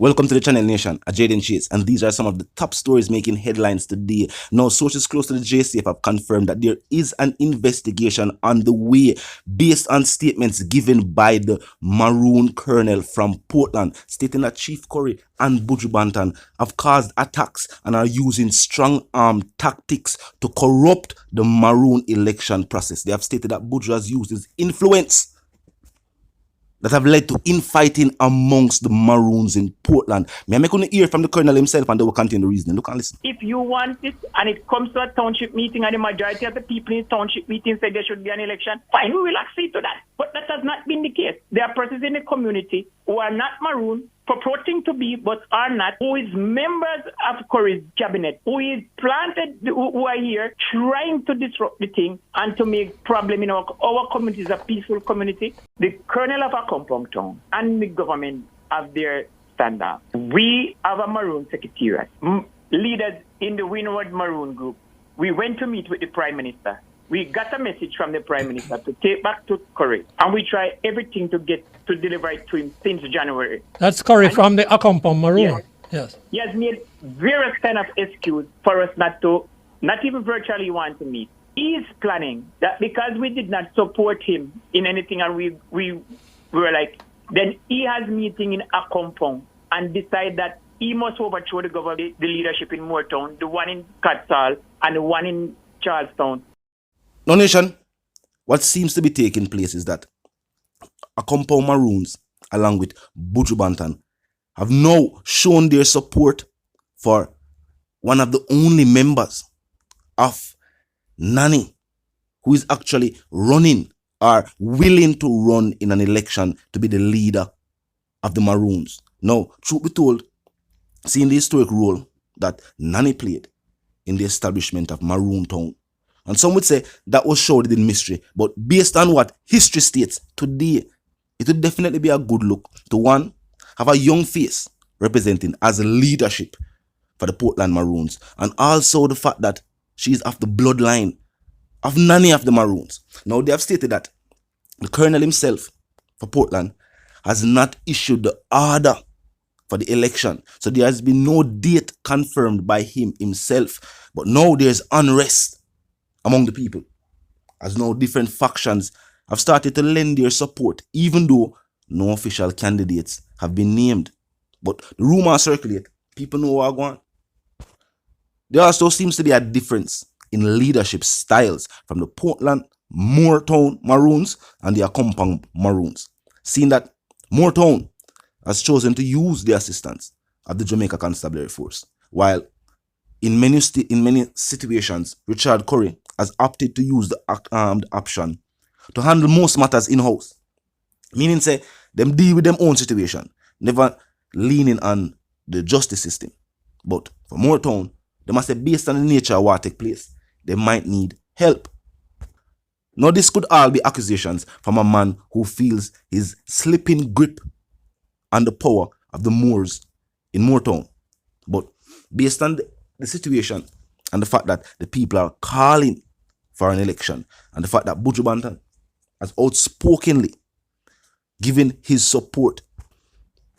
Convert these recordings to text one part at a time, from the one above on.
Welcome to the Channel Nation, I'm Jaden Chase, and these are some of the top stories making headlines today. Now, sources close to the JCF have confirmed that there is an investigation on the way based on statements given by the Maroon colonel from Portland, stating that Chief Curry and Buju Banton have caused attacks and are using strong-arm tactics to corrupt the Maroon election process. They have stated that Buju has used his influence that have led to infighting amongst the Maroons in Portland. May I make on hear from the colonel himself and they will continue the reasoning. Look and listen. If you want it and it comes to a township meeting and the majority of the people in the township meeting say there should be an election, fine, we will accede to that. But that has not been the case. There are persons in the community who are not Maroon, purporting to be but are not, who is members of Curry's cabinet, who is planted, who are here trying to disrupt the thing and to make problem in our community is a peaceful community. The colonel of a compound town and the government have their standard. We have a Maroon secretariat. Leaders in the Windward Maroon group, we went to meet with the Prime Minister. We got a message from the Prime Minister to take back to Curry, and we try everything to deliver it to him since January. That's Curry from the Accompon Maroon. Yes. Yes. He has made various kind of excuse for us not even virtually want to meet. He is planning that because we did not support him in anything, and we were like, then he has meeting in Accompon and decide that he must overthrow the government, the leadership in Moortown, the one in Catsall and the one in Charlestown. Now, nation, what seems to be taking place is that Accompon Maroons, along with Buju Banton, have now shown their support for one of the only members of Nani who is actually running or willing to run in an election to be the leader of the Maroons. Now, truth be told, seeing the historic role that Nani played in the establishment of Maroon Town, and some would say that was shrouded in mystery, but based on what history states today, it would definitely be a good look to one, have a young face representing as a leadership for the Portland Maroons, and also the fact that she's of the bloodline of Nani of the Maroons. Now, they have stated that the colonel himself for Portland has not issued the order for the election, so there has been no date confirmed by him himself, but now there's unrest among the people, as now different factions have started to lend their support, even though no official candidates have been named. But the rumors circulate, people know what are going on. There also seems to be a difference in leadership styles from the Portland Moortown Maroons and the Accompon Maroons, seeing that Moortown has chosen to use the assistance of the Jamaica Constabulary Force, while in many situations, Richard Curry has opted to use the option to handle most matters in-house. Meaning, say, them deal with them own situation, never leaning on the justice system. But for Moortown, they must say, based on the nature of what take place, they might need help. Now, this could all be accusations from a man who feels his slipping grip on the power of the Moors in Moortown. But based on the situation and the fact that the people are calling for an election, and the fact that Buju Banton has outspokenly given his support.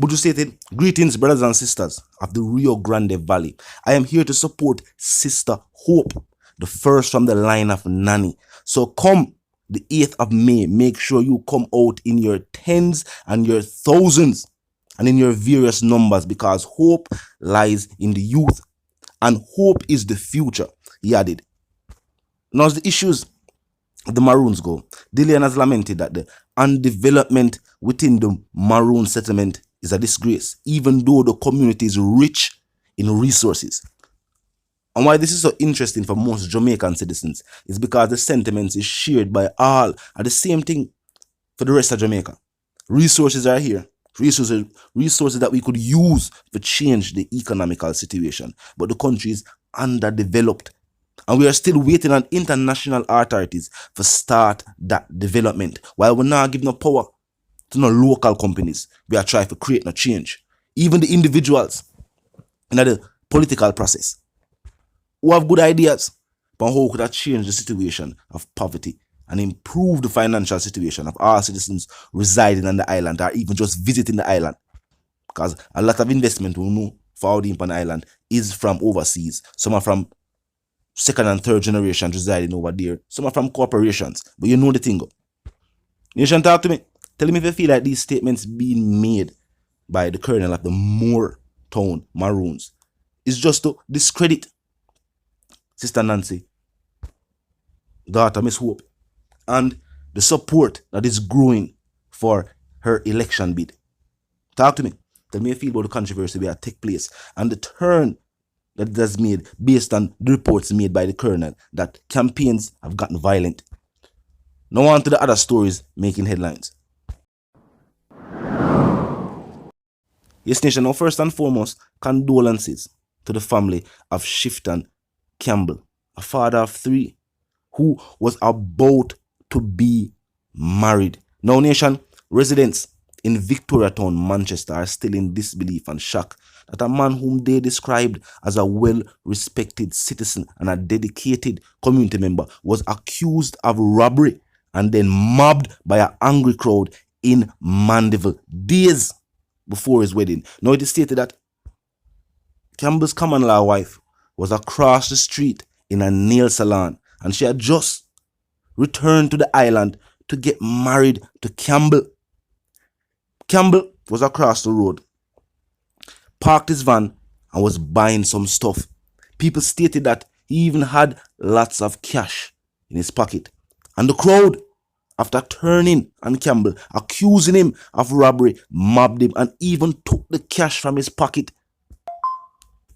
Buju stated, "Greetings, brothers and sisters of the Rio Grande Valley. I am here to support Sister Hope, the first from the line of Nani. So come the 8th of May, make sure you come out in your tens and your thousands and in your various numbers, because hope lies in the youth and hope is the future," he added. Now, as the issues of the Maroons go, Dillian has lamented that the undevelopment within the Maroon settlement is a disgrace, even though the community is rich in resources. And why this is so interesting for most Jamaican citizens is because the sentiments is shared by all, and the same thing for the rest of Jamaica. Resources are here. Resources that we could use to change the economical situation. But the country is underdeveloped. And we are still waiting on international authorities to start that development. While we're not giving no power to no local companies, we are trying to create no change. Even the individuals in the political process who have good ideas but how could that change the situation of poverty and improve the financial situation of our citizens residing on the island or even just visiting the island. Because a lot of investment we know for the Impan Island is from overseas. Some are from second and third generation residing over there. Some are from corporations. But you know the thing. Nation, talk to me. Tell me if you feel like these statements being made by the colonel of the Moortown Maroons is just to discredit Sister Nancy, daughter Miss Hope, and the support that is growing for her election bid. Talk to me. Tell me how you feel about the controversy that take place and the turn that it has made based on the reports made by the colonel that campaigns have gotten violent. Now on to the other stories making headlines. Yes, nation. Now first and foremost, condolences to the family of Shifton Campbell, a father of 3, who was about to be married. Now, nation, residents in Victoriatown, Manchester are still in disbelief and shock that a man whom they described as a well-respected citizen and a dedicated community member was accused of robbery and then mobbed by an angry crowd in Mandeville days before his wedding. Now, it is stated that Campbell's common-law wife was across the street in a nail salon and she had just returned to the island to get married to Campbell. Campbell was across the road, parked his van and was buying some stuff. People stated that he even had lots of cash in his pocket. And the crowd, after turning on Campbell, accusing him of robbery, mobbed him and even took the cash from his pocket.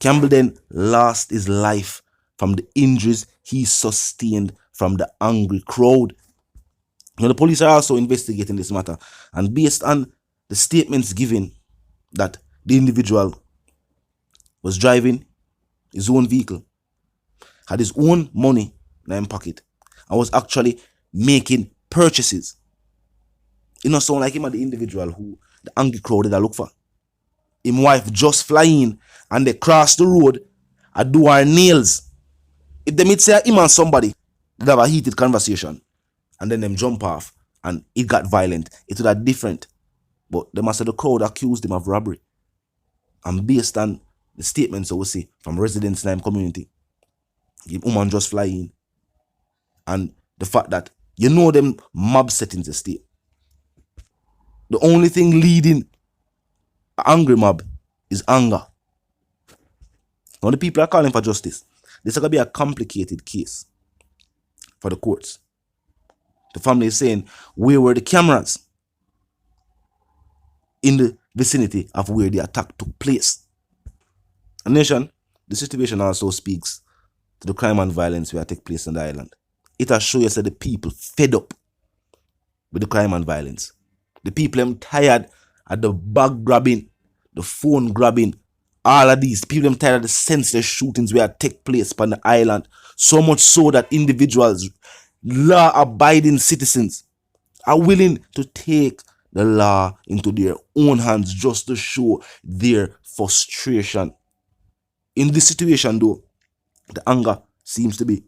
Campbell then lost his life from the injuries he sustained from the angry crowd. Now, the police are also investigating this matter, and based on the statements given that the individual was driving his own vehicle, had his own money in his pocket, and was actually making purchases. It not sound like him as the individual who the angry crowd did look for. His wife just flying and they cross the road and do her nails. If they meet say him and somebody, they'd have a heated conversation and then them jump off and it got violent. It would have different. But the master of the crowd accused him of robbery. And based on the statements I will see from residents in the community, the woman just flying and the fact that you know them mob settings the state. The only thing leading an angry mob is anger. Now the people are calling for justice. This is going to be a complicated case for the courts. The family is saying, where were the cameras in the vicinity of where the attack took place? And nation, the situation also speaks to the crime and violence where take place on the island. It has shown you that the people fed up with the crime and violence. The people are tired of the bag grabbing, the phone grabbing, all of these. People are tired of the senseless shootings where take place on the island. So much so that individuals, law-abiding citizens, are willing to take the law into their own hands just to show their frustration. In this situation though, the anger seems to be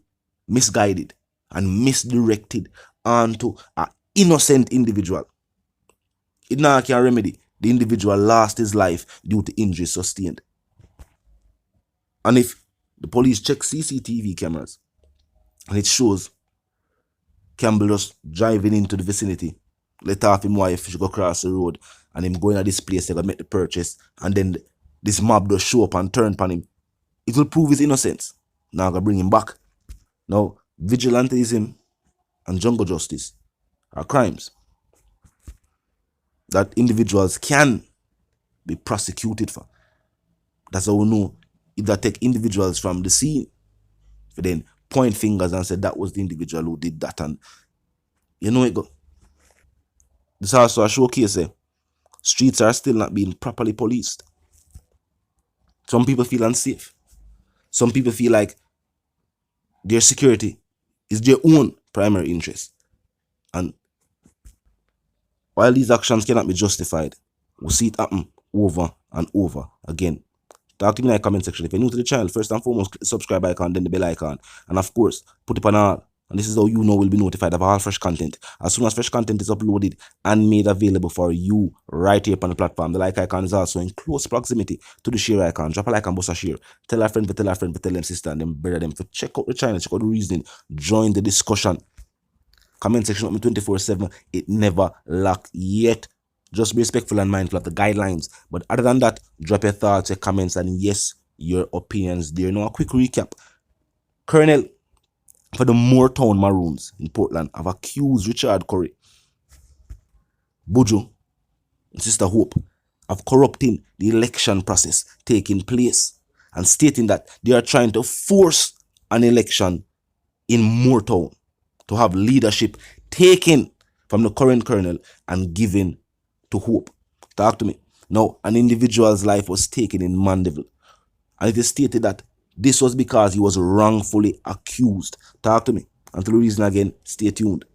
misguided and misdirected onto an innocent individual. It now can remedy the individual lost his life due to injuries sustained. And if the police check CCTV cameras and it shows Campbell just driving into the vicinity, let off him wife, she go across the road and him going to this place, they go make the purchase, and then this mob does show up and turn upon him, it will prove his innocence. Now I'm going to bring him back. Now, vigilantism and jungle justice are crimes that individuals can be prosecuted for. That's how we know if they take individuals from the scene, but then point fingers and say that was the individual who did that, and you know it go. This also a showcase streets are still not being properly policed. Some people feel unsafe. Some people feel like their security is their own primary interest. And while these actions cannot be justified, we see it happen over and over again. Talk to me in the comment section. If you're new to the channel, first and foremost, click the subscribe icon, then the bell icon. And of course, put it on all And this is how you know will be notified of all fresh content. As soon as fresh content is uploaded and made available for you right here on the platform, the like icon is also in close proximity to the share icon. Drop a like and bust a share. Tell a friend, tell a friend, tell them sister and them brother them to check out the channel, check out the reasoning, join the discussion. Comment section up me 24/7. It never lack yet. Just be respectful and mindful of the guidelines. But other than that, drop your thoughts, your comments, and yes, your opinions there. Now a quick recap. Colonel for the Moortown Maroons in Portland have accused Charg3, Buju, and Sister Hope of corrupting the election process taking place and stating that they are trying to force an election in Moortown to have leadership taken from the current colonel and given to Hope. Talk to me. Now, an individual's life was taken in Mandeville, and it is stated that this was because he was wrongfully accused. Talk to me. Until the reason again, stay tuned.